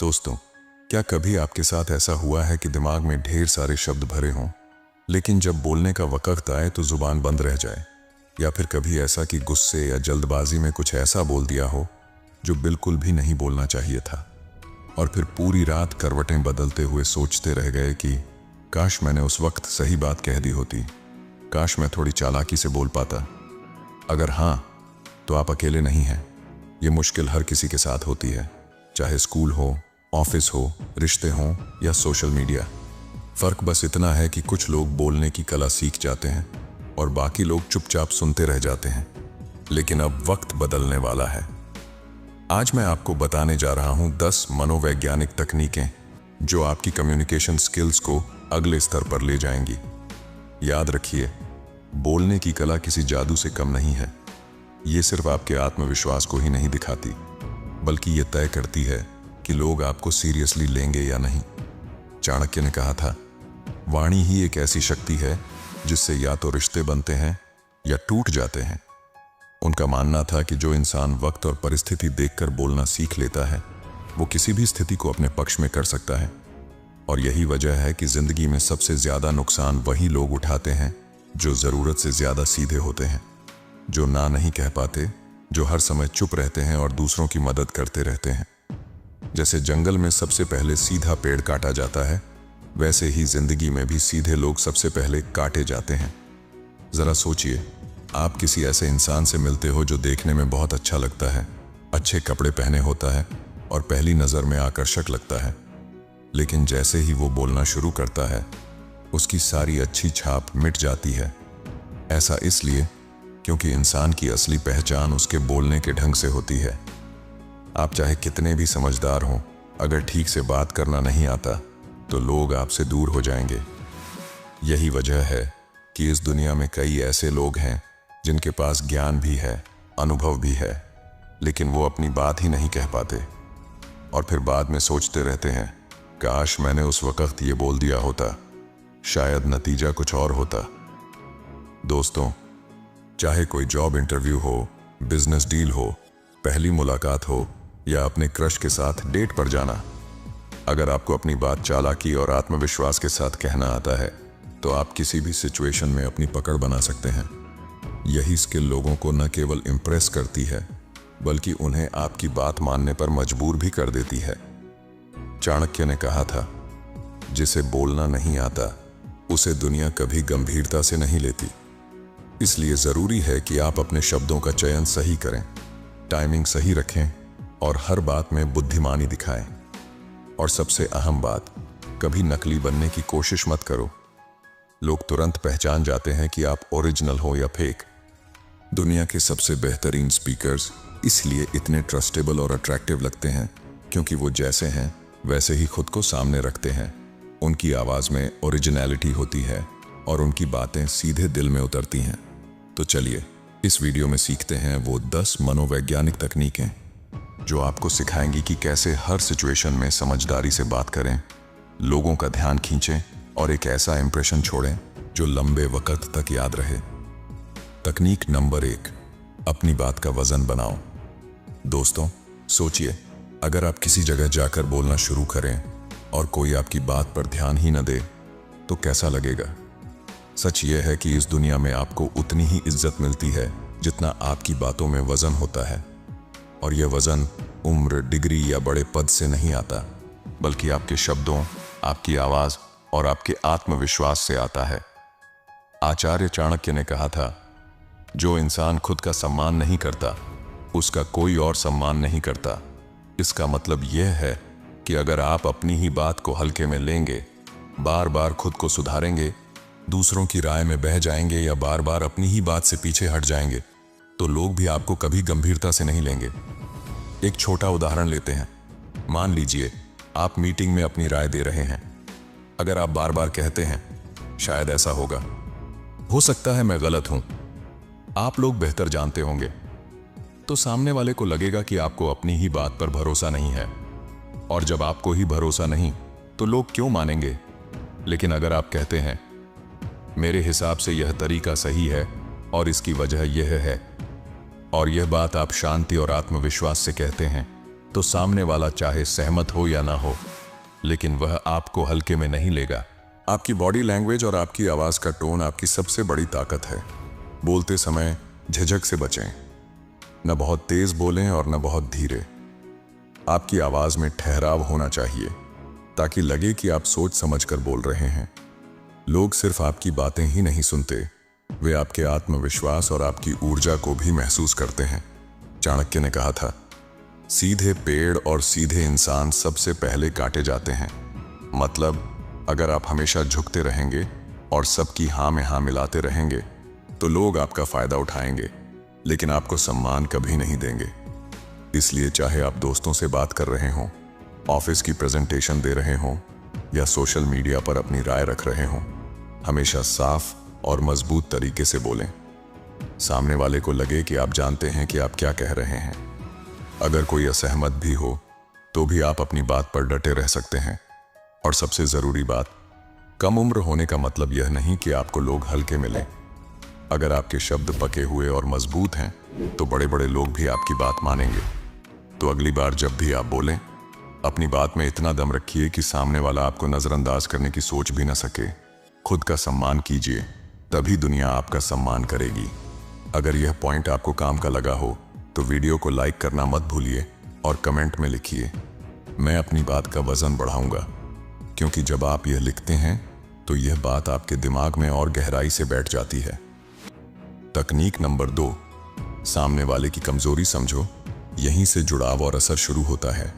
दोस्तों, क्या कभी आपके साथ ऐसा हुआ है कि दिमाग में ढेर सारे शब्द भरे हों, लेकिन जब बोलने का वक्त आए तो जुबान बंद रह जाए? या फिर कभी ऐसा कि गुस्से या जल्दबाजी में कुछ ऐसा बोल दिया हो जो बिल्कुल भी नहीं बोलना चाहिए था, और फिर पूरी रात करवटें बदलते हुए सोचते रह गए कि काश मैंने उस वक्त सही बात कह दी होती, काश मैं थोड़ी चालाकी से बोल पाता। अगर हाँ, तो आप अकेले नहीं हैं। ये मुश्किल हर किसी के साथ होती है, चाहे स्कूल हो, ऑफिस हो, रिश्ते हों या सोशल मीडिया। फर्क बस इतना है कि कुछ लोग बोलने की कला सीख जाते हैं और बाकी लोग चुपचाप सुनते रह जाते हैं। लेकिन अब वक्त बदलने वाला है। आज मैं आपको बताने जा रहा हूं 10 मनोवैज्ञानिक तकनीकें जो आपकी कम्युनिकेशन स्किल्स को अगले स्तर पर ले जाएंगी। याद रखिए, बोलने की कला किसी जादू से कम नहीं है। ये सिर्फ आपके आत्मविश्वास को ही नहीं दिखाती, बल्कि ये तय करती है कि लोग आपको सीरियसली लेंगे या नहीं। चाणक्य ने कहा था, वाणी ही एक ऐसी शक्ति है जिससे या तो रिश्ते बनते हैं या टूट जाते हैं। उनका मानना था कि जो इंसान वक्त और परिस्थिति देखकर बोलना सीख लेता है, वो किसी भी स्थिति को अपने पक्ष में कर सकता है। और यही वजह है कि जिंदगी में सबसे ज्यादा नुकसान वही लोग उठाते हैं जो जरूरत से ज्यादा सीधे होते हैं, जो ना नहीं कह पाते, जो हर समय चुप रहते हैं और दूसरों की मदद करते रहते हैं। जैसे जंगल में सबसे पहले सीधा पेड़ काटा जाता है, वैसे ही जिंदगी में भी सीधे लोग सबसे पहले काटे जाते हैं। जरा सोचिए, आप किसी ऐसे इंसान से मिलते हो जो देखने में बहुत अच्छा लगता है, अच्छे कपड़े पहने होता है और पहली नजर में आकर्षक लगता है, लेकिन जैसे ही वो बोलना शुरू करता है, उसकी सारी अच्छी छाप मिट जाती है। ऐसा इसलिए क्योंकि इंसान की असली पहचान उसके बोलने के ढंग से होती है। आप चाहे कितने भी समझदार हों, अगर ठीक से बात करना नहीं आता तो लोग आपसे दूर हो जाएंगे। यही वजह है कि इस दुनिया में कई ऐसे लोग हैं जिनके पास ज्ञान भी है, अनुभव भी है, लेकिन वो अपनी बात ही नहीं कह पाते और फिर बाद में सोचते रहते हैं, काश मैंने उस वक्त ये बोल दिया होता, शायद नतीजा कुछ और होता। दोस्तों, चाहे कोई जॉब इंटरव्यू हो, बिजनेस डील हो, पहली मुलाकात हो या अपने क्रश के साथ डेट पर जाना, अगर आपको अपनी बात चालाकी और आत्मविश्वास के साथ कहना आता है तो आप किसी भी सिचुएशन में अपनी पकड़ बना सकते हैं। यही स्किल लोगों को न केवल इम्प्रेस करती है, बल्कि उन्हें आपकी बात मानने पर मजबूर भी कर देती है। चाणक्य ने कहा था, जिसे बोलना नहीं आता उसे दुनिया कभी गंभीरता से नहीं लेती। इसलिए जरूरी है कि आप अपने शब्दों का चयन सही करें, टाइमिंग सही रखें और हर बात में बुद्धिमानी दिखाएं। और सबसे अहम बात, कभी नकली बनने की कोशिश मत करो। लोग तुरंत पहचान जाते हैं कि आप ओरिजिनल हो या फेक। दुनिया के सबसे बेहतरीन स्पीकर्स इसलिए इतने ट्रस्टेबल और अट्रैक्टिव लगते हैं क्योंकि वो जैसे हैं वैसे ही खुद को सामने रखते हैं। उनकी आवाज में ओरिजिनलिटी होती है और उनकी बातें सीधे दिल में उतरती हैं। तो चलिए, इस वीडियो में सीखते हैं वो 10 मनोवैज्ञानिक तकनीकें जो आपको सिखाएंगी कि कैसे हर सिचुएशन में समझदारी से बात करें, लोगों का ध्यान खींचें और एक ऐसा इंप्रेशन छोड़ें जो लंबे वक्त तक याद रहे। तकनीक नंबर 1, अपनी बात का वजन बनाओ। दोस्तों, सोचिए, अगर आप किसी जगह जाकर बोलना शुरू करें और कोई आपकी बात पर ध्यान ही न दे तो कैसा लगेगा? सच यह है कि इस दुनिया में आपको उतनी ही इज्जत मिलती है जितना आपकी बातों में वजन होता है। और यह वजन उम्र, डिग्री या बड़े पद से नहीं आता, बल्कि आपके शब्दों, आपकी आवाज और आपके आत्मविश्वास से आता है। आचार्य चाणक्य ने कहा था, जो इंसान खुद का सम्मान नहीं करता उसका कोई और सम्मान नहीं करता। इसका मतलब यह है कि अगर आप अपनी ही बात को हल्के में लेंगे, बार बार खुद को सुधारेंगे, दूसरों की राय में बह जाएंगे या बार बार अपनी ही बात से पीछे हट जाएंगे, तो लोग भी आपको कभी गंभीरता से नहीं लेंगे। एक छोटा उदाहरण लेते हैं। मान लीजिए आप मीटिंग में अपनी राय दे रहे हैं। अगर आप बार बार कहते हैं, शायद ऐसा होगा, हो सकता है मैं गलत हूं, आप लोग बेहतर जानते होंगे, तो सामने वाले को लगेगा कि आपको अपनी ही बात पर भरोसा नहीं है। और जब आपको ही भरोसा नहीं तो लोग क्यों मानेंगे? लेकिन अगर आप कहते हैं, मेरे हिसाब से यह तरीका सही है और इसकी वजह यह है, और यह बात आप शांति और आत्मविश्वास से कहते हैं, तो सामने वाला चाहे सहमत हो या ना हो, लेकिन वह आपको हल्के में नहीं लेगा। आपकी बॉडी लैंग्वेज और आपकी आवाज का टोन आपकी सबसे बड़ी ताकत है। बोलते समय झिझक से बचें। न बहुत तेज बोलें और न बहुत धीरे। आपकी आवाज में ठहराव होना चाहिए ताकि लगे कि आप सोच समझकर बोल रहे हैं। लोग सिर्फ आपकी बातें ही नहीं सुनते, वे आपके आत्मविश्वास और आपकी ऊर्जा को भी महसूस करते हैं। चाणक्य ने कहा था, सीधे पेड़ और सीधे इंसान सबसे पहले काटे जाते हैं। मतलब अगर आप हमेशा झुकते रहेंगे और सबकी हाँ में हाँ मिलाते रहेंगे तो लोग आपका फायदा उठाएंगे, लेकिन आपको सम्मान कभी नहीं देंगे। इसलिए चाहे आप दोस्तों से बात कर रहे हों, ऑफिस की प्रेजेंटेशन दे रहे हों या सोशल मीडिया पर अपनी राय रख रहे हों, हमेशा साफ और मजबूत तरीके से बोलें। सामने वाले को लगे कि आप जानते हैं कि आप क्या कह रहे हैं। अगर कोई असहमत भी हो तो भी आप अपनी बात पर डटे रह सकते हैं। और सबसे जरूरी बात, कम उम्र होने का मतलब यह नहीं कि आपको लोग हल्के मिलें। अगर आपके शब्द पके हुए और मजबूत हैं तो बड़े बड़े लोग भी आपकी बात मानेंगे। तो अगली बार जब भी आप बोलें, अपनी बात में इतना दम रखिए कि सामने वाला आपको नजरअंदाज करने की सोच भी न सके। खुद का सम्मान कीजिए, तभी दुनिया आपका सम्मान करेगी। अगर यह पॉइंट आपको काम का लगा हो तो वीडियो को लाइक करना मत भूलिए और कमेंट में लिखिए, मैं अपनी बात का वजन बढ़ाऊंगा। क्योंकि जब आप यह लिखते हैं तो यह बात आपके दिमाग में और गहराई से बैठ जाती है। तकनीक नंबर 2, सामने वाले की कमजोरी समझो। यहीं से जुड़ाव और असर शुरू होता है।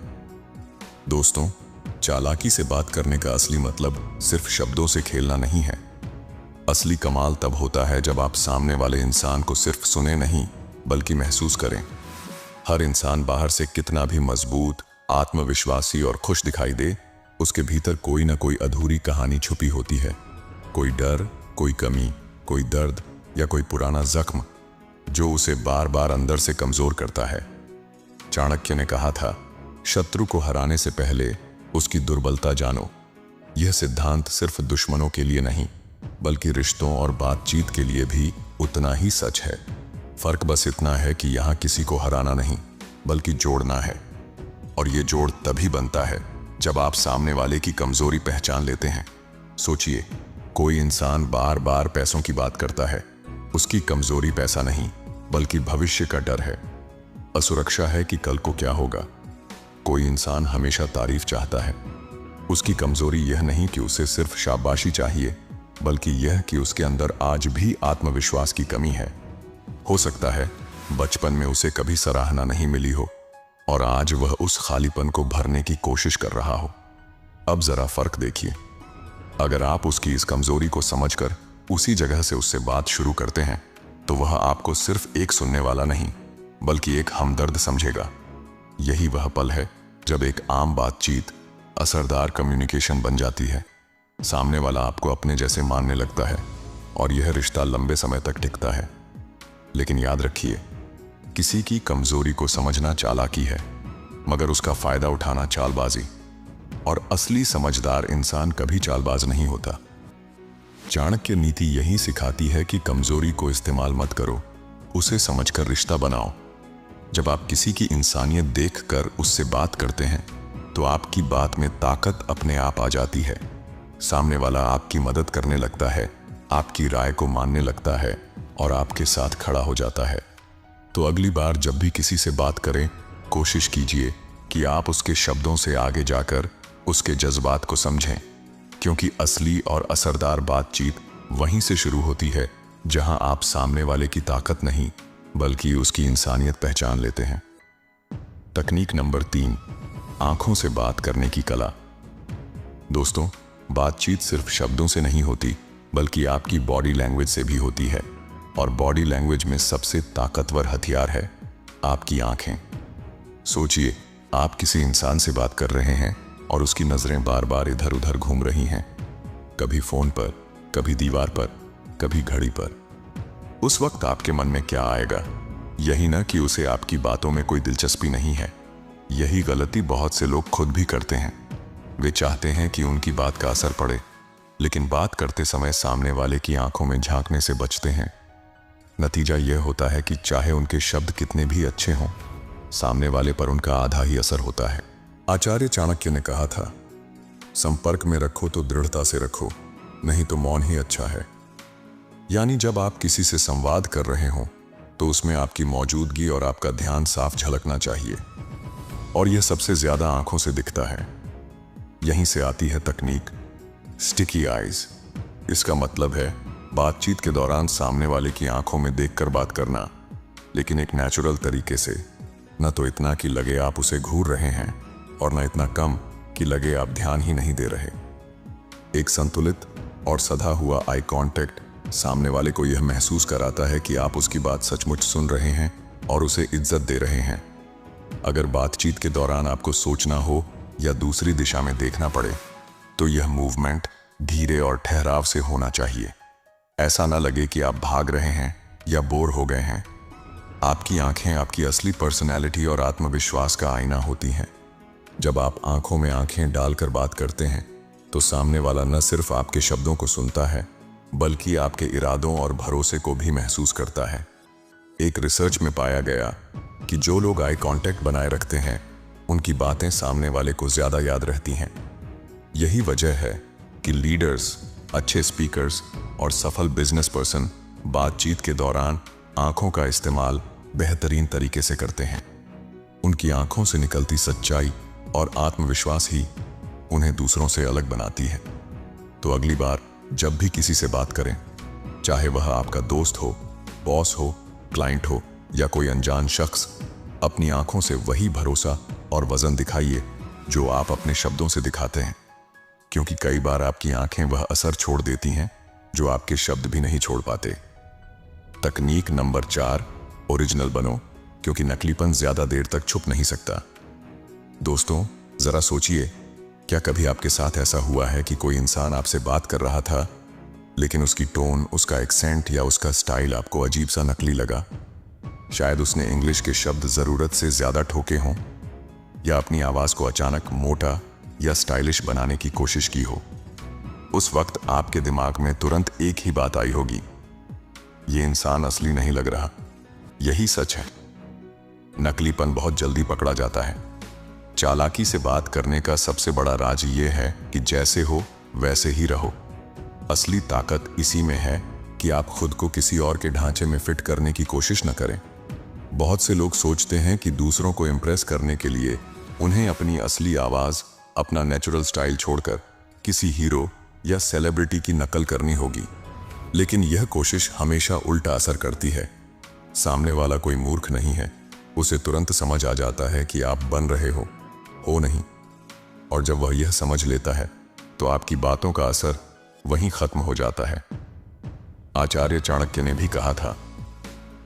दोस्तों, चालाकी से बात करने का असली मतलब सिर्फ शब्दों से खेलना नहीं है। असली कमाल तब होता है जब आप सामने वाले इंसान को सिर्फ सुने नहीं बल्कि महसूस करें। हर इंसान बाहर से कितना भी मजबूत, आत्मविश्वासी और खुश दिखाई दे, उसके भीतर कोई ना कोई अधूरी कहानी छुपी होती है। कोई डर, कोई कमी, कोई दर्द या कोई पुराना जख्म जो उसे बार बार अंदर से कमजोर करता है। चाणक्य ने कहा था, शत्रु को हराने से पहले उसकी दुर्बलता जानो। यह सिद्धांत सिर्फ दुश्मनों के लिए नहीं बल्कि रिश्तों और बातचीत के लिए भी उतना ही सच है। फर्क बस इतना है कि यहाँ किसी को हराना नहीं बल्कि जोड़ना है। और ये जोड़ तभी बनता है जब आप सामने वाले की कमजोरी पहचान लेते हैं। सोचिए, कोई इंसान बार बार पैसों की बात करता है, उसकी कमजोरी पैसा नहीं बल्कि भविष्य का डर है, असुरक्षा है कि कल को क्या होगा। कोई इंसान हमेशा तारीफ चाहता है, उसकी कमजोरी यह नहीं कि उसे सिर्फ शाबाशी चाहिए बल्कि यह कि उसके अंदर आज भी आत्मविश्वास की कमी है। हो सकता है बचपन में उसे कभी सराहना नहीं मिली हो और आज वह उस खालीपन को भरने की कोशिश कर रहा हो। अब जरा फर्क देखिए, अगर आप उसकी इस कमजोरी को समझकर उसी जगह से उससे बात शुरू करते हैं तो वह आपको सिर्फ एक सुनने वाला नहीं बल्कि एक हमदर्द समझेगा। यही वह पल है जब एक आम बातचीत असरदार कम्युनिकेशन बन जाती है। सामने वाला आपको अपने जैसे मानने लगता है और यह रिश्ता लंबे समय तक टिकता है। लेकिन याद रखिए, किसी की कमजोरी को समझना चालाकी है मगर उसका फायदा उठाना चालबाजी। और असली समझदार इंसान कभी चालबाज नहीं होता। चाणक्य नीति यही सिखाती है कि कमजोरी को इस्तेमाल मत करो, उसे समझकर रिश्ता बनाओ। जब आप किसी की इंसानियत देखकर उससे बात करते हैं तो आपकी बात में ताकत अपने आप आ जाती है। सामने वाला आपकी मदद करने लगता है, आपकी राय को मानने लगता है और आपके साथ खड़ा हो जाता है। तो अगली बार जब भी किसी से बात करें, कोशिश कीजिए कि आप उसके शब्दों से आगे जाकर उसके जज्बात को समझें, क्योंकि असली और असरदार बातचीत वहीं से शुरू होती है जहां आप सामने वाले की ताकत नहीं बल्कि उसकी इंसानियत पहचान लेते हैं। तकनीक नंबर 3, आंखों से बात करने की कला। दोस्तों, बातचीत सिर्फ शब्दों से नहीं होती बल्कि आपकी बॉडी लैंग्वेज से भी होती है। और बॉडी लैंग्वेज में सबसे ताकतवर हथियार है आपकी आंखें। सोचिए, आप किसी इंसान से बात कर रहे हैं और उसकी नजरें बार बार इधर उधर घूम रही हैं, कभी फोन पर, कभी दीवार पर, कभी घड़ी पर। उस वक्त आपके मन में क्या आएगा? यही ना कि उसे आपकी बातों में कोई दिलचस्पी नहीं है। यही गलती बहुत से लोग खुद भी करते हैं। वे चाहते हैं कि उनकी बात का असर पड़े, लेकिन बात करते समय सामने वाले की आंखों में झांकने से बचते हैं। नतीजा यह होता है कि चाहे उनके शब्द कितने भी अच्छे हों, सामने वाले पर उनका आधा ही असर होता है। आचार्य चाणक्य ने कहा था, संपर्क में रखो तो दृढ़ता से रखो, नहीं तो मौन ही अच्छा है। यानी जब आप किसी से संवाद कर रहे हो तो उसमें आपकी मौजूदगी और आपका ध्यान साफ झलकना चाहिए, और यह सबसे ज्यादा आंखों से दिखता है। यहीं से आती है तकनीक स्टिकी आईज। इसका मतलब है बातचीत के दौरान सामने वाले की आंखों में देखकर बात करना, लेकिन एक नेचुरल तरीके से। न तो इतना कि लगे आप उसे घूर रहे हैं और न इतना कम कि लगे आप ध्यान ही नहीं दे रहे। एक संतुलित और सधा हुआ आई कांटेक्ट सामने वाले को यह महसूस कराता है कि आप उसकी बात सचमुच सुन रहे हैं और उसे इज्जत दे रहे हैं। अगर बातचीत के दौरान आपको सोचना हो या दूसरी दिशा में देखना पड़े तो यह मूवमेंट धीरे और ठहराव से होना चाहिए। ऐसा न लगे कि आप भाग रहे हैं या बोर हो गए हैं। आपकी आंखें आपकी असली पर्सनैलिटी और आत्मविश्वास का आईना होती हैं। जब आप आंखों में आंखें डालकर बात करते हैं तो सामने वाला न सिर्फ आपके शब्दों को सुनता है बल्कि आपके इरादों और भरोसे को भी महसूस करता है। एक रिसर्च में पाया गया कि जो लोग आई कांटेक्ट बनाए रखते हैं उनकी बातें सामने वाले को ज्यादा याद रहती हैं। यही वजह है कि लीडर्स, अच्छे स्पीकर्स और सफल बिजनेस पर्सन बातचीत के दौरान आंखों का इस्तेमाल बेहतरीन तरीके से करते हैं। उनकी आंखों से निकलती सच्चाई और आत्मविश्वास ही उन्हें दूसरों से अलग बनाती है। तो अगली बार जब भी किसी से बात करें, चाहे वह आपका दोस्त हो, बॉस हो, क्लाइंट हो या कोई अनजान शख्स, अपनी आंखों से वही भरोसा और वजन दिखाइए जो आप अपने शब्दों से दिखाते हैं, क्योंकि कई बार आपकी आंखें वह असर छोड़ देती हैं जो आपके शब्द भी नहीं छोड़ पाते। तकनीक नंबर 4, ओरिजिनल बनो, क्योंकि नकलीपन ज्यादा देर तक छुप नहीं सकता। दोस्तों, जरा सोचिए, क्या कभी आपके साथ ऐसा हुआ है कि कोई इंसान आपसे बात कर रहा था लेकिन उसकी टोन, उसका एक्सेंट या उसका स्टाइल आपको अजीब सा नकली लगा? शायद उसने इंग्लिश के शब्द जरूरत से ज्यादा ठोके हों या अपनी आवाज को अचानक मोटा या स्टाइलिश बनाने की कोशिश की हो। उस वक्त आपके दिमाग में तुरंत एक ही बात आई होगी, ये इंसान असली नहीं लग रहा। यही सच है, नकलीपन बहुत जल्दी पकड़ा जाता है। चालाकी से बात करने का सबसे बड़ा राज ये है कि जैसे हो वैसे ही रहो। असली ताकत इसी में है कि आप खुद को किसी और के ढांचे में फिट करने की कोशिश न करें। बहुत से लोग सोचते हैं कि दूसरों को इम्प्रेस करने के लिए उन्हें अपनी असली आवाज, अपना नेचुरल स्टाइल छोड़कर किसी हीरो या सेलिब्रिटी की नकल करनी होगी। लेकिन यह कोशिश हमेशा उल्टा असर करती है। सामने वाला कोई मूर्ख नहीं है, उसे तुरंत समझ आ जाता है कि आप बन रहे हो नहीं। और जब वह यह समझ लेता है तो आपकी बातों का असर वहीं खत्म हो जाता है। आचार्य चाणक्य ने भी कहा था,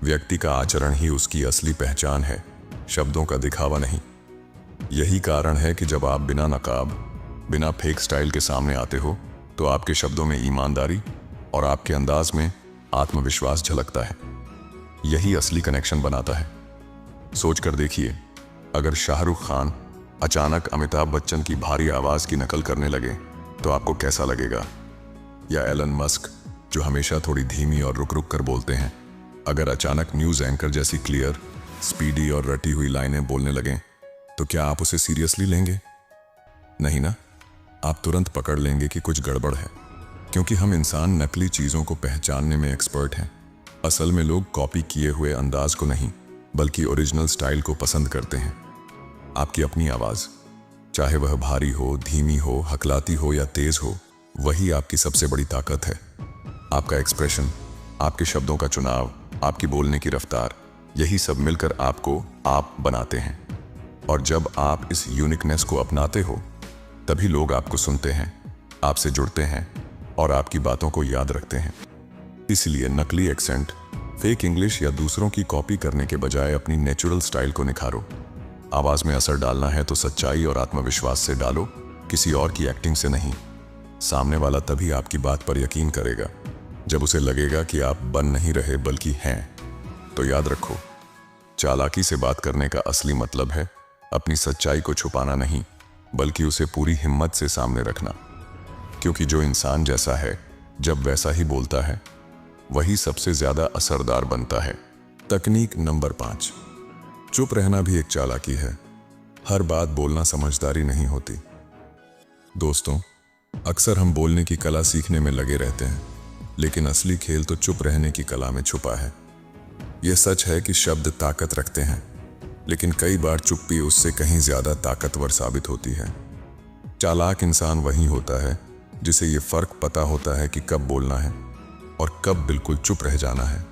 व्यक्ति का आचरण ही उसकी असली पहचान है, शब्दों का दिखावा नहीं। यही कारण है कि जब आप बिना नकाब, बिना फेक स्टाइल के सामने आते हो तो आपके शब्दों में ईमानदारी और आपके अंदाज में आत्मविश्वास झलकता है। यही असली कनेक्शन बनाता है। सोच कर देखिए, अगर शाहरुख खान अचानक अमिताभ बच्चन की भारी आवाज की नकल करने लगे तो आपको कैसा लगेगा? या एलन मस्क, जो हमेशा थोड़ी धीमी और रुक रुक कर बोलते हैं, अगर अचानक न्यूज एंकर जैसी क्लियर, स्पीडी और रटी हुई लाइनें बोलने लगें तो क्या आप उसे सीरियसली लेंगे? नहीं ना, आप तुरंत पकड़ लेंगे कि कुछ गड़बड़ है, क्योंकि हम इंसान नकली चीजों को पहचानने में एक्सपर्ट हैं। असल में लोग कॉपी किए हुए अंदाज को नहीं बल्कि ओरिजिनल स्टाइल को पसंद करते हैं। आपकी अपनी आवाज, चाहे वह भारी हो, धीमी हो, हकलाती हो या तेज हो, वही आपकी सबसे बड़ी ताकत है। आपका एक्सप्रेशन, आपके शब्दों का चुनाव, आपकी बोलने की रफ्तार, यही सब मिलकर आपको आप बनाते हैं। और जब आप इस यूनिकनेस को अपनाते हो तभी लोग आपको सुनते हैं, आपसे जुड़ते हैं और आपकी बातों को याद रखते हैं। इसलिए नकली एक्सेंट, फेक इंग्लिश या दूसरों की कॉपी करने के बजाय अपनी नेचुरल स्टाइल को निखारो। आवाज में असर डालना है तो सच्चाई और आत्मविश्वास से डालो, किसी और की एक्टिंग से नहीं। सामने वाला तभी आपकी बात पर यकीन करेगा जब उसे लगेगा कि आप बन नहीं रहे बल्कि हैं। तो याद रखो, चालाकी से बात करने का असली मतलब है अपनी सच्चाई को छुपाना नहीं बल्कि उसे पूरी हिम्मत से सामने रखना। क्योंकि जो इंसान जैसा है जब वैसा ही बोलता है वही सबसे ज्यादा असरदार बनता है। तकनीक नंबर 5, चुप रहना भी एक चालाकी है। हर बात बोलना समझदारी नहीं होती। दोस्तों, अक्सर हम बोलने की कला सीखने में लगे रहते हैं, लेकिन असली खेल तो चुप रहने की कला में छुपा है। यह सच है कि शब्द ताकत रखते हैं, लेकिन कई बार चुप्पी उससे कहीं ज्यादा ताकतवर साबित होती है। चालाक इंसान वही होता है जिसे ये फर्क पता होता है कि कब बोलना है और कब बिल्कुल चुप रह जाना है।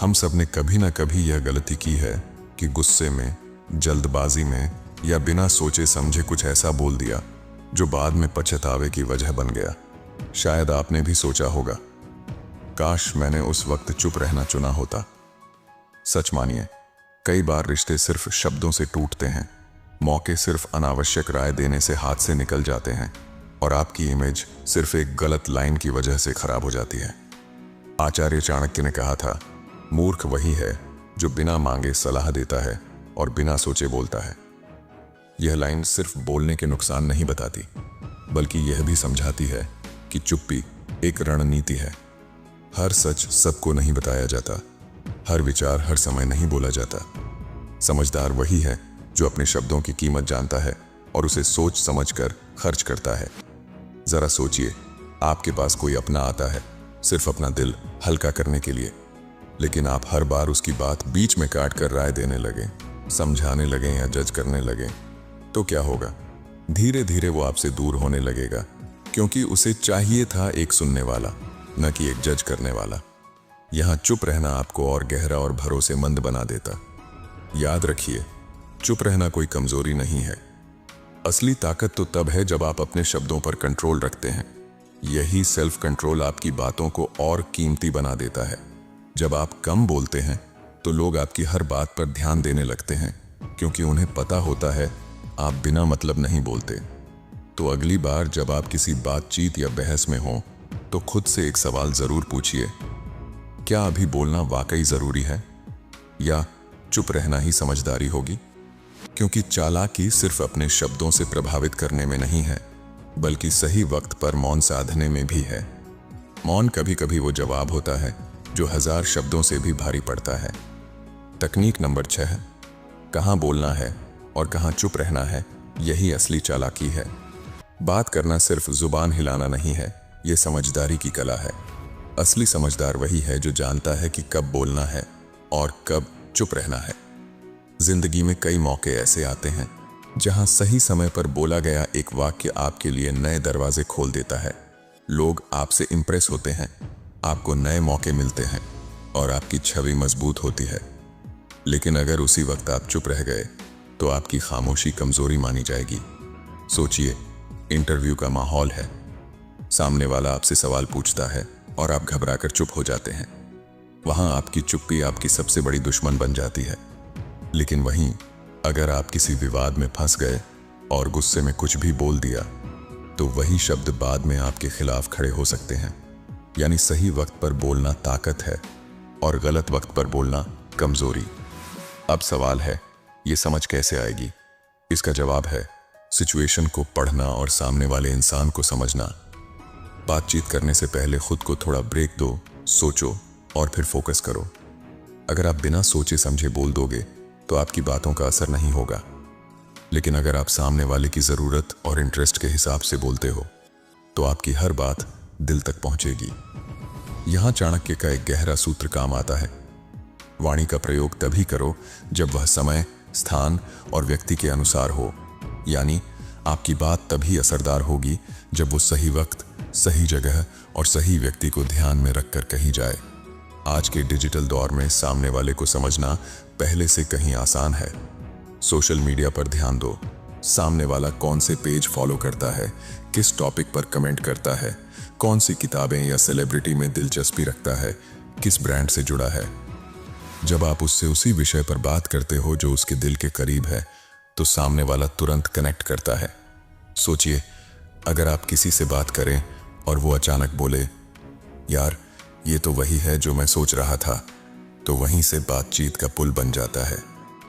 हम सब ने कभी ना कभी यह गलती की है कि गुस्से में, जल्दबाजी में या बिना सोचे समझे कुछ ऐसा बोल दिया जो बाद में पछतावे की वजह बन गया। शायद आपने भी सोचा होगा, काश मैंने उस वक्त चुप रहना चुना होता। सच मानिए, कई बार रिश्ते सिर्फ शब्दों से टूटते हैं, मौके सिर्फ अनावश्यक राय देने से हाथ से निकल जाते हैं और आपकी इमेज सिर्फ एक गलत लाइन की वजह से खराब हो जाती है। आचार्य चाणक्य ने कहा था, मूर्ख वही है जो बिना मांगे सलाह देता है और बिना सोचे बोलता है। यह लाइन सिर्फ बोलने के नुकसान नहीं बताती, बल्कि यह भी समझाती है कि चुप्पी एक रणनीति है। हर सच सबको नहीं बताया जाता, हर विचार हर समय नहीं बोला जाता। समझदार वही है जो अपने शब्दों की कीमत जानता है और उसे सोच समझकर खर्च करता है। जरा सोचिए, आपके पास कोई अपना आता है सिर्फ अपना दिल हल्का करने के लिए, लेकिन आप हर बार उसकी बात बीच में काट कर राय देने लगे, समझाने लगे या जज करने लगे, तो क्या होगा? धीरे धीरे वो आपसे दूर होने लगेगा, क्योंकि उसे चाहिए था एक सुनने वाला, न कि एक जज करने वाला। यहां चुप रहना आपको और गहरा और भरोसेमंद बना देता। याद रखिए, चुप रहना कोई कमजोरी नहीं है। असली ताकत तो तब है जब आप अपने शब्दों पर कंट्रोल रखते हैं। यही सेल्फ कंट्रोल आपकी बातों को और कीमती बना देता है। जब आप कम बोलते हैं तो लोग आपकी हर बात पर ध्यान देने लगते हैं, क्योंकि उन्हें पता होता है आप बिना मतलब नहीं बोलते। तो अगली बार जब आप किसी बातचीत या बहस में हो तो खुद से एक सवाल जरूर पूछिए, क्या अभी बोलना वाकई जरूरी है या चुप रहना ही समझदारी होगी? क्योंकि चालाकी सिर्फ अपने शब्दों से प्रभावित करने में नहीं है, बल्कि सही वक्त पर मौन साधने में भी है। मौन कभी कभी वो जवाब होता है जो 1000 शब्दों से भी भारी पड़ता है। तकनीक नंबर 6, कहाँ बोलना है और कहाँ चुप रहना है, यही असली चालाकी है। बात करना सिर्फ जुबान हिलाना नहीं है, ये समझदारी की कला है। असली समझदार वही है जो जानता है कि कब बोलना है और कब चुप रहना है। जिंदगी में कई मौके ऐसे आते हैं जहां सही समय पर बोला गया एक वाक्य आपके लिए नए दरवाजे खोल देता है। लोग आपसे इंप्रेस होते हैं, आपको नए मौके मिलते हैं और आपकी छवि मजबूत होती है। लेकिन अगर उसी वक्त आप चुप रह गए तो आपकी खामोशी कमजोरी मानी जाएगी। सोचिए, इंटरव्यू का माहौल है, सामने वाला आपसे सवाल पूछता है और आप घबराकर चुप हो जाते हैं। वहां आपकी चुप्पी आपकी सबसे बड़ी दुश्मन बन जाती है। लेकिन वहीं अगर आप किसी विवाद में फंस गए और गुस्से में कुछ भी बोल दिया, तो वही शब्द बाद में आपके खिलाफ खड़े हो सकते हैं। यानी सही वक्त पर बोलना ताकत है और गलत वक्त पर बोलना कमजोरी। अब सवाल है, ये समझ कैसे आएगी? इसका जवाब है सिचुएशन को पढ़ना और सामने वाले इंसान को समझना। बातचीत करने से पहले खुद को थोड़ा ब्रेक दो, सोचो और फिर फोकस करो। अगर आप बिना सोचे समझे बोल दोगे तो आपकी बातों का असर नहीं होगा। लेकिन अगर आप सामने वाले की जरूरत और इंटरेस्ट के हिसाब से बोलते हो तो आपकी हर बात दिल तक पहुंचेगी। यहां चाणक्य का एक गहरा सूत्र काम आता है, वाणी का प्रयोग तभी करो जब वह समय, स्थान और व्यक्ति के अनुसार हो। यानी आपकी बात तभी असरदार होगी जब वो सही वक्त, सही जगह और सही व्यक्ति को ध्यान में रखकर कही जाए। आज के डिजिटल दौर में सामने वाले को समझना पहले से कहीं आसान है। सोशल मीडिया पर ध्यान दो, सामने वाला कौन से पेज फॉलो करता है, किस टॉपिक पर कमेंट करता है, कौन सी किताबें या सेलिब्रिटी में दिलचस्पी रखता है, किस ब्रांड से जुड़ा है। जब आप उससे उसी विषय पर बात करते हो जो उसके दिल के करीब है, तो सामने वाला तुरंत कनेक्ट करता है। सोचिए, अगर आप किसी से बात करें और वो अचानक बोले, यार ये तो वही है जो मैं सोच रहा था, तो वहीं से बातचीत का पुल बन जाता है।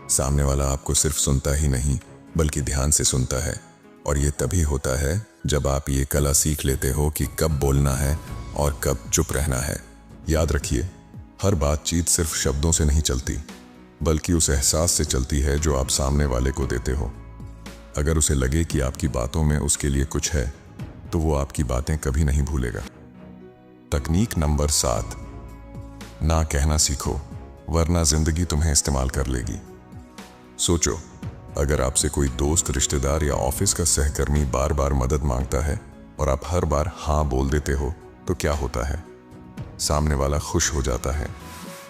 सामने वाला आपको सिर्फ सुनता ही नहीं बल्कि ध्यान से सुनता है। और ये तभी होता है जब आप ये कला सीख लेते हो कि कब बोलना है और कब चुप रहना है। याद रखिए, हर बातचीत सिर्फ शब्दों से नहीं चलती, बल्कि उस एहसास से चलती है जो आप सामने वाले को देते हो। अगर उसे लगे कि आपकी बातों में उसके लिए कुछ है, तो वो आपकी बातें कभी नहीं भूलेगा। तकनीक नंबर 7, ना कहना सीखो, वरना जिंदगी तुम्हें इस्तेमाल कर लेगी। सोचो, अगर आपसे कोई दोस्त, रिश्तेदार या ऑफिस का सहकर्मी बार बार मदद मांगता है और आप हर बार हाँ बोल देते हो, तो क्या होता है? सामने वाला खुश हो जाता है,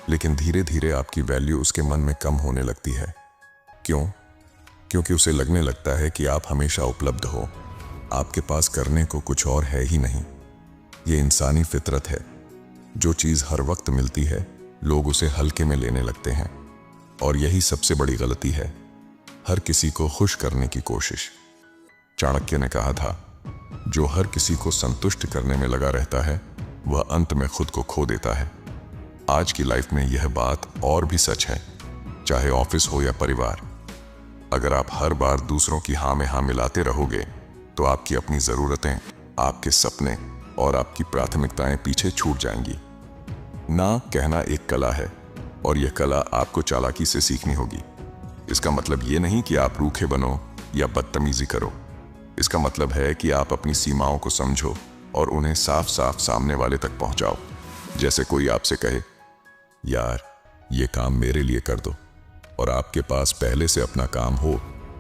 लेकिन धीरे धीरे आपकी वैल्यू उसके मन में कम होने लगती है। क्यों? क्योंकि उसे लगने लगता है कि आप हमेशा उपलब्ध हो, आपके पास करने को कुछ और है ही नहीं। ये इंसानी फितरत है। जो चीज़ हर वक्त मिलती है, लोग उसे हल्के में लेने लगते हैं, और यही सबसे बड़ी गलती है, हर किसी को खुश करने की कोशिश। चाणक्य ने कहा था, जो हर किसी को संतुष्ट करने में लगा रहता है, वह अंत में खुद को खो देता है। आज की लाइफ में यह बात और भी सच है, चाहे ऑफिस हो या परिवार। अगर आप हर बार दूसरों की हाँ में हाँ मिलाते रहोगे, तो आपकी अपनी ज़रूरतें, आपके सपने और आपकी प्राथमिकताएं पीछे छूट जाएंगी। ना कहना एक कला है, और यह कला आपको चालाकी से सीखनी होगी। इसका मतलब ये नहीं कि आप रूखे बनो या बदतमीजी करो। इसका मतलब है कि आप अपनी सीमाओं को समझो और उन्हें साफ साफ सामने वाले तक पहुंचाओ। जैसे कोई आपसे कहे, यार ये काम मेरे लिए कर दो, और आपके पास पहले से अपना काम हो,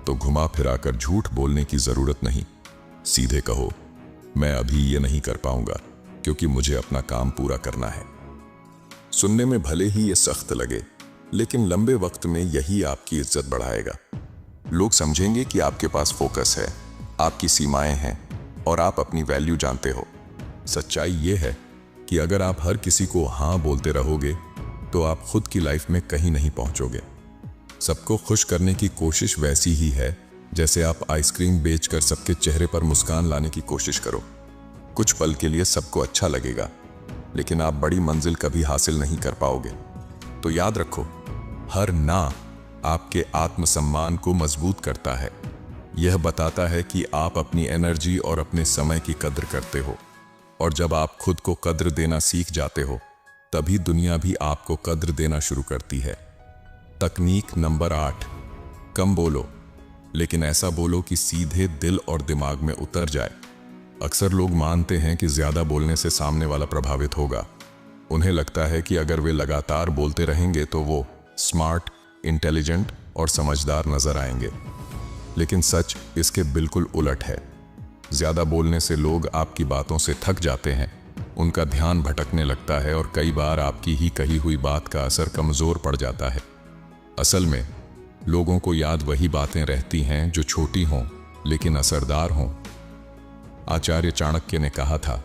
तो घुमा फिराकर झूठ बोलने की जरूरत नहीं। सीधे कहो, मैं अभी ये नहीं कर पाऊंगा क्योंकि मुझे अपना काम पूरा करना है। सुनने में भले ही ये सख्त लगे, लेकिन लंबे वक्त में यही आपकी इज्जत बढ़ाएगा। लोग समझेंगे कि आपके पास फोकस है, आपकी सीमाएं हैं और आप अपनी वैल्यू जानते हो। सच्चाई ये है कि अगर आप हर किसी को हाँ बोलते रहोगे, तो आप खुद की लाइफ में कहीं नहीं पहुंचोगे। सबको खुश करने की कोशिश वैसी ही है जैसे आप आइसक्रीम बेचकर सबके चेहरे पर मुस्कान लाने की कोशिश करो। कुछ पल के लिए सबको अच्छा लगेगा, लेकिन आप बड़ी मंजिल कभी हासिल नहीं कर पाओगे। तो याद रखो, हर ना आपके आत्मसम्मान को मजबूत करता है। यह बताता है कि आप अपनी एनर्जी और अपने समय की कद्र करते हो, और जब आप खुद को कद्र देना सीख जाते हो, तभी दुनिया भी आपको कद्र देना शुरू करती है। तकनीक नंबर 8, कम बोलो, लेकिन ऐसा बोलो कि सीधे दिल और दिमाग में उतर जाए। अक्सर लोग मानते हैं कि ज्यादा बोलने से सामने वाला प्रभावित होगा। उन्हें लगता है कि अगर वे लगातार बोलते रहेंगे तो वो स्मार्ट, इंटेलिजेंट और समझदार नजर आएंगे। लेकिन सच इसके बिल्कुल उलट है। ज्यादा बोलने से लोग आपकी बातों से थक जाते हैं, उनका ध्यान भटकने लगता है और कई बार आपकी ही कही हुई बात का असर कमजोर पड़ जाता है। असल में लोगों को याद वही बातें रहती हैं जो छोटी हों लेकिन असरदार हों। आचार्य चाणक्य ने कहा था,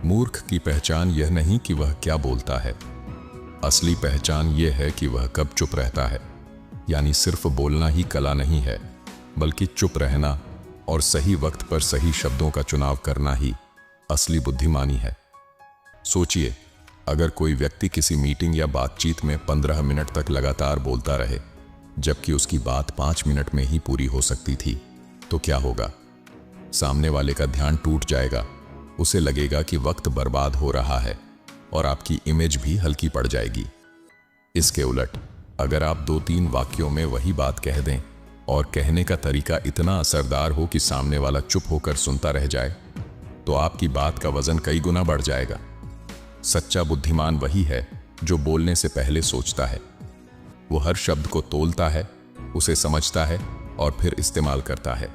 मूर्ख की पहचान यह नहीं कि वह क्या बोलता है, असली पहचान यह है कि वह कब चुप रहता है। यानी सिर्फ बोलना ही कला नहीं है, बल्कि चुप रहना और सही वक्त पर सही शब्दों का चुनाव करना ही असली बुद्धिमानी है। सोचिए, अगर कोई व्यक्ति किसी मीटिंग या बातचीत में 15 मिनट तक लगातार बोलता रहे, जबकि उसकी बात 5 मिनट में ही पूरी हो सकती थी, तो क्या होगा? सामने वाले का ध्यान टूट जाएगा, उसे लगेगा कि वक्त बर्बाद हो रहा है और आपकी इमेज भी हल्की पड़ जाएगी। इसके उलट, अगर आप 2-3 वाक्यों में वही बात कह दें और कहने का तरीका इतना असरदार हो कि सामने वाला चुप होकर सुनता रह जाए, तो आपकी बात का वजन कई गुना बढ़ जाएगा। सच्चा बुद्धिमान वही है जो बोलने से पहले सोचता है। वो हर शब्द को तोलता है, उसे समझता है और फिर इस्तेमाल करता है।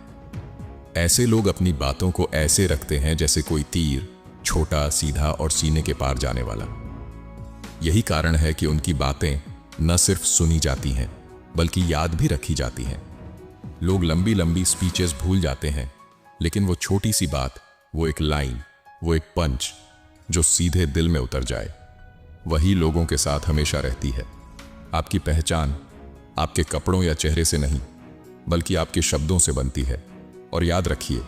ऐसे लोग अपनी बातों को ऐसे रखते हैं जैसे कोई तीर, छोटा, सीधा और सीने के पार जाने वाला। यही कारण है कि उनकी बातें न सिर्फ सुनी जाती हैं, बल्कि याद भी रखी जाती हैं। लोग लंबी लंबी स्पीचेस भूल जाते हैं, लेकिन वो छोटी सी बात, वो एक लाइन, वो एक पंच जो सीधे दिल में उतर जाए, वही लोगों के साथ हमेशा रहती है। आपकी पहचान आपके कपड़ों या चेहरे से नहीं, बल्कि आपके शब्दों से बनती है। और याद रखिए,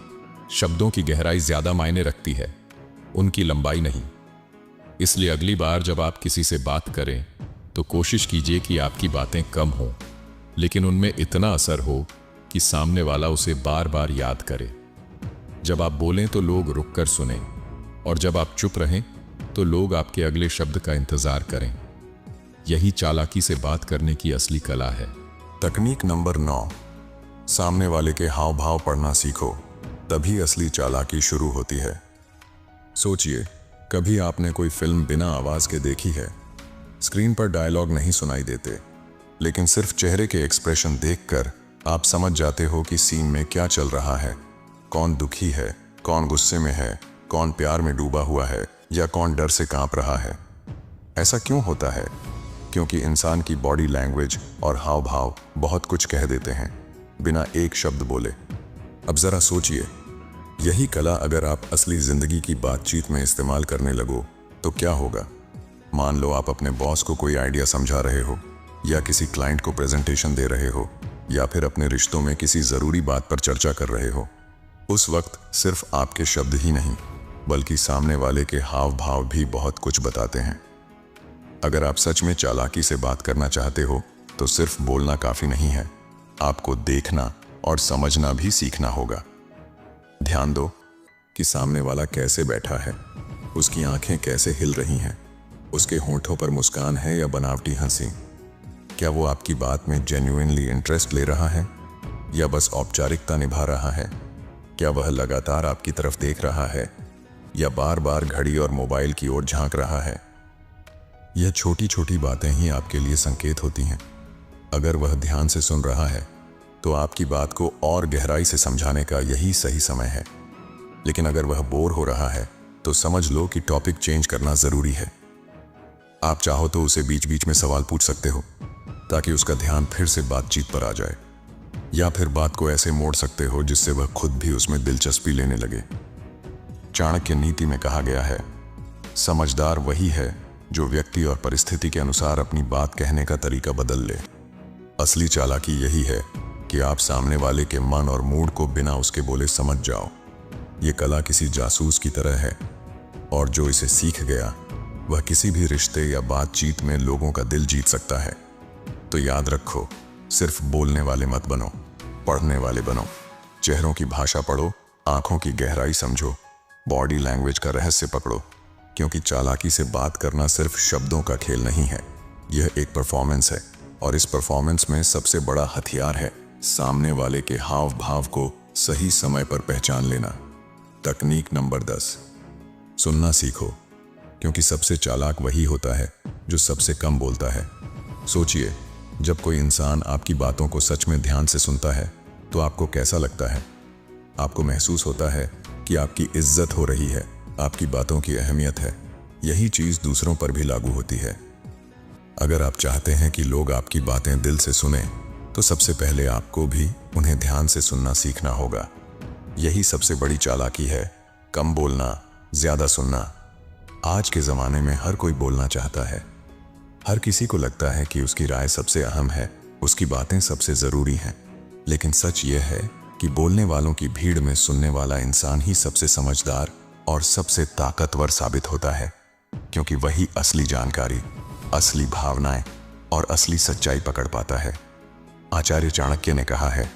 शब्दों की गहराई ज्यादा मायने रखती है, उनकी लंबाई नहीं। इसलिए अगली बार जब आप किसी से बात करें, तो कोशिश कीजिए कि आपकी बातें कम हों, लेकिन उनमें इतना असर हो कि सामने वाला उसे बार बार याद करे। जब आप बोलें तो लोग रुककर सुनें, और जब आप चुप रहें तो लोग आपके अगले शब्द का इंतजार करें। यही चालाकी से बात करने की असली कला है। तकनीक नंबर 9, सामने वाले के हाव भाव पढ़ना सीखो, तभी असली चालाकी शुरू होती है। सोचिए, कभी आपने कोई फिल्म बिना आवाज के देखी है? स्क्रीन पर डायलॉग नहीं सुनाई देते, लेकिन सिर्फ चेहरे के एक्सप्रेशन देखकर आप समझ जाते हो कि सीन में क्या चल रहा है। कौन दुखी है, कौन गुस्से में है, कौन प्यार में डूबा हुआ है या कौन डर से कांप रहा है। ऐसा क्यों होता है? क्योंकि इंसान की बॉडी लैंग्वेज और हाव भाव बहुत कुछ कह देते हैं बिना एक शब्द बोले। अब जरा सोचिए, यही कला अगर आप असली जिंदगी की बातचीत में इस्तेमाल करने लगो तो क्या होगा? मान लो आप अपने बॉस को कोई आइडिया समझा रहे हो, या किसी क्लाइंट को प्रेजेंटेशन दे रहे हो, या फिर अपने रिश्तों में किसी जरूरी बात पर चर्चा कर रहे हो। उस वक्त सिर्फ आपके शब्द ही नहीं, बल्कि सामने वाले के हाव भाव भी बहुत कुछ बताते हैं। अगर आप सच में चालाकी से बात करना चाहते हो तो सिर्फ बोलना काफी नहीं है, आपको देखना और समझना भी सीखना होगा। ध्यान दो कि सामने वाला कैसे बैठा है, उसकी आंखें कैसे हिल रही हैं, उसके होंठों पर मुस्कान है या बनावटी हंसी। क्या वो आपकी बात में जेन्युइनली इंटरेस्ट ले रहा है या बस औपचारिकता निभा रहा है? क्या वह लगातार आपकी तरफ देख रहा है या बार बार घड़ी और मोबाइल की ओर झांक रहा है? यह छोटी छोटी बातें ही आपके लिए संकेत होती हैं। अगर वह ध्यान से सुन रहा है तो आपकी बात को और गहराई से समझाने का यही सही समय है। लेकिन अगर वह बोर हो रहा है तो समझ लो कि टॉपिक चेंज करना जरूरी है। आप चाहो तो उसे बीच बीच में सवाल पूछ सकते हो ताकि उसका ध्यान फिर से बातचीत पर आ जाए, या फिर बात को ऐसे मोड़ सकते हो जिससे वह खुद भी उसमें दिलचस्पी लेने लगे। चाणक्य नीति में कहा गया है, समझदार वही है जो व्यक्ति और परिस्थिति के अनुसार अपनी बात कहने का तरीका बदल ले। असली चालाकी यही है कि आप सामने वाले के मन और मूड को बिना उसके बोले समझ जाओ। ये कला किसी जासूस की तरह है, और जो इसे सीख गया वह किसी भी रिश्ते या बातचीत में लोगों का दिल जीत सकता है। तो याद रखो, सिर्फ बोलने वाले मत बनो, पढ़ने वाले बनो। चेहरों की भाषा पढ़ो, आंखों की गहराई समझो, बॉडी लैंग्वेज का रहस्य पकड़ो, क्योंकि चालाकी से बात करना सिर्फ शब्दों का खेल नहीं है, यह एक परफॉर्मेंस है। और इस परफॉर्मेंस में सबसे बड़ा हथियार है सामने वाले के हाव भाव को सही समय पर पहचान लेना। तकनीक नंबर 10, सुनना सीखो, क्योंकि सबसे चालाक वही होता है जो सबसे कम बोलता है। सोचिए, जब कोई इंसान आपकी बातों को सच में ध्यान से सुनता है तो आपको कैसा लगता है? आपको महसूस होता है कि आपकी इज्जत हो रही है, आपकी बातों की अहमियत है। यही चीज दूसरों पर भी लागू होती है। अगर आप चाहते हैं कि लोग आपकी बातें दिल से सुने तो सबसे पहले आपको भी उन्हें ध्यान से सुनना सीखना होगा। यही सबसे बड़ी चालाकी है, कम बोलना, ज्यादा सुनना। आज के जमाने में हर कोई बोलना चाहता है। हर किसी को लगता है कि उसकी राय सबसे अहम है, उसकी बातें सबसे जरूरी हैं। लेकिन सच यह है कि बोलने वालों की भीड़ में सुनने वाला इंसान ही सबसे समझदार और सबसे ताकतवर साबित होता है, क्योंकि वही असली जानकारी, असली भावनाएं और असली सच्चाई पकड़ पाता है। आचार्य चाणक्य ने कहा है,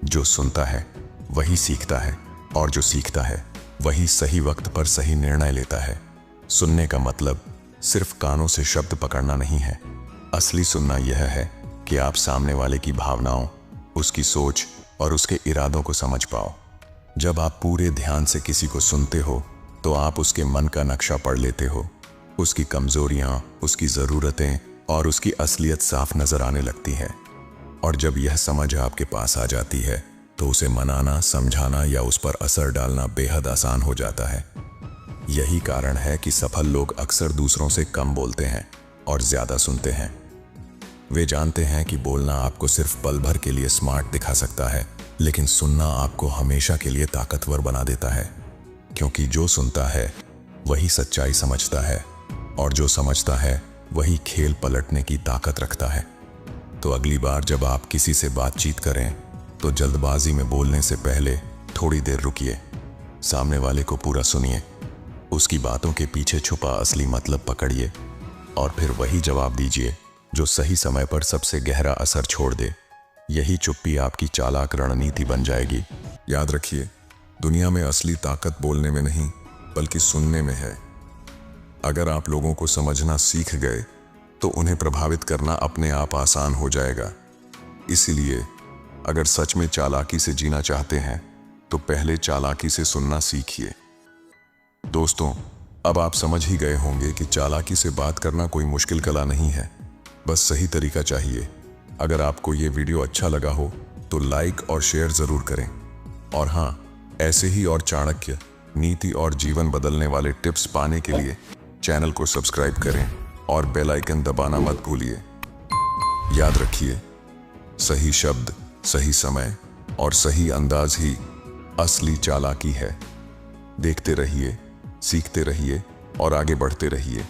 जो सुनता है वही सीखता है, और जो सीखता है वही सही वक्त पर सही निर्णय लेता है। सुनने का मतलब सिर्फ कानों से शब्द पकड़ना नहीं है। असली सुनना यह है कि आप सामने वाले की भावनाओं, उसकी सोच और उसके इरादों को समझ पाओ। जब आप पूरे ध्यान से किसी को सुनते हो तो आप उसके मन का नक्शा पढ़ लेते हो। उसकी कमजोरियां, उसकी ज़रूरतें और उसकी असलियत साफ नजर आने लगती है। और जब यह समझ आपके पास आ जाती है तो उसे मनाना, समझाना या उस पर असर डालना बेहद आसान हो जाता है। यही कारण है कि सफल लोग अक्सर दूसरों से कम बोलते हैं और ज्यादा सुनते हैं। वे जानते हैं कि बोलना आपको सिर्फ पल भर के लिए स्मार्ट दिखा सकता है, लेकिन सुनना आपको हमेशा के लिए ताकतवर बना देता है। क्योंकि जो सुनता है वही सच्चाई समझता है, और जो समझता है वही खेल पलटने की ताकत रखता है। तो अगली बार जब आप किसी से बातचीत करें तो जल्दबाजी में बोलने से पहले थोड़ी देर रुकिए, सामने वाले को पूरा सुनिए, उसकी बातों के पीछे छुपा असली मतलब पकड़िए, और फिर वही जवाब दीजिए जो सही समय पर सबसे गहरा असर छोड़ दे। यही चुप्पी आपकी चालाक रणनीति बन जाएगी। याद रखिए, दुनिया में असली ताकत बोलने में नहीं बल्कि सुनने में है। अगर आप लोगों को समझना सीख गए तो उन्हें प्रभावित करना अपने आप आसान हो जाएगा। इसीलिए अगर सच में चालाकी से जीना चाहते हैं तो पहले चालाकी से सुनना सीखिए। दोस्तों, अब आप समझ ही गए होंगे कि चालाकी से बात करना कोई मुश्किल कला नहीं है, बस सही तरीका चाहिए। अगर आपको ये वीडियो अच्छा लगा हो तो लाइक और शेयर जरूर करें। और हाँ, ऐसे ही और चाणक्य, नीति और जीवन बदलने वाले टिप्स पाने के लिए चैनल को सब्सक्राइब करें और बेल आइकन दबाना मत भूलिए। याद रखिए, सही शब्द, सही समय और सही अंदाज ही असली चालाकी है। देखते रहिए, सीखते रहिए और आगे बढ़ते रहिए।